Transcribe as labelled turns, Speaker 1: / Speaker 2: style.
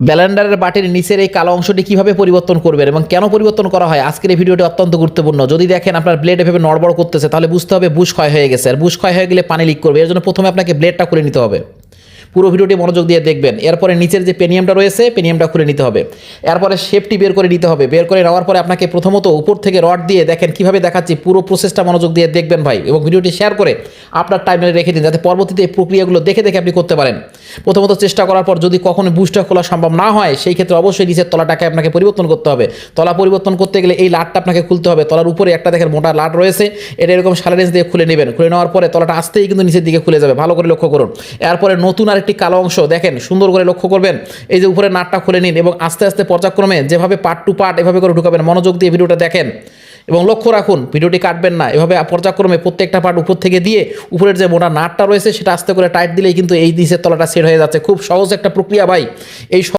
Speaker 1: ব্লেন্ডারের বাটির নিচের এই কালো অংশটি কিভাবে পরিবর্তন করবেন এবং কেন পরিবর্তন করা হয় আজকের এই ভিডিওটি অত্যন্ত গুরুত্বপূর্ণ। যদি দেখেন আপনার ব্লেড এভাবে নড়বড় করতেছে তাহলে বুঝতে হবে বুশ ক্ষয় হয়ে গেছে, আর বুশ ক্ষয় হয়ে গেলে পানি লিক করবে। এর জন্য প্রথমে আপনাকে ব্লেডটা খুলে নিতে হবে। পুরো ভিডিওটি মনোযোগ দিয়ে দেখবেন। এরপরে নিচের যে পেনিয়ামটা রয়েছে পেনিয়ামটা খুলে নিতে হবে। এরপরে শেপটি বের করে নিতে হবে। বের করে নেওয়ার পরে আপনাকে প্রথমত উপর থেকে রড দিয়ে দেখেন কিভাবে দেখাচ্ছি, পুরো প্রসেসটা মনোযোগ দিয়ে দেখবেন ভাই, এবং ভিডিওটি শেয়ার করে আপনার টাইমলাইনে রেখে দিন যাতে পরবর্তীতে এই প্রক্রিয়াগুলো দেখে দেখে আপনি করতে পারেন। প্রথমত চেষ্টা করার পর যদি কখনো বুশটা খোলা সম্ভব না হয় সেই ক্ষেত্রে অবশ্যই নিচের তলাটাকে আপনাকে পরিবর্তন করতে হবে। তলা পরিবর্তন করতে গেলে এই লাটটা আপনাকে খুলতে হবে। তলার উপরে একটা দেখেন মোটা লাট রয়েছে, এটা এরকম সালারেন্স দিয়ে খুলে নেবেন। খুলে নেওয়ার পরে তলাটা আসতেই কিন্তু নিচের দিকে খুলে যাবে, ভালো করে লক্ষ্য করুন। এরপরে নতুন আরেকটি কালো অংশ দেখেন সুন্দর করে লক্ষ্য করবেন। এই যে উপরে নাটটা খুলে নিন এবং আস্তে আস্তে পর্যায়ক্রমে যেভাবে পার্ট টু পার্ট এভাবে করে ঢুকাবেন। মনোযোগ দিয়ে ভিডিওটা দেখেন এবং লক্ষ্য রাখুন, ভিডিওটি কাটবেন না। এভাবে পর্যায়ক্রমে প্রত্যেকটা পার্ট উপর থেকে দিয়ে উপরের যে মোটা নাটটা রয়েছে সেটা আস্তে করে টাইট দিলেই কিন্তু এই নিচের তলাটা সেট হয়ে যাচ্ছে। খুব সহজ একটা প্রক্রিয়া ভাই। এই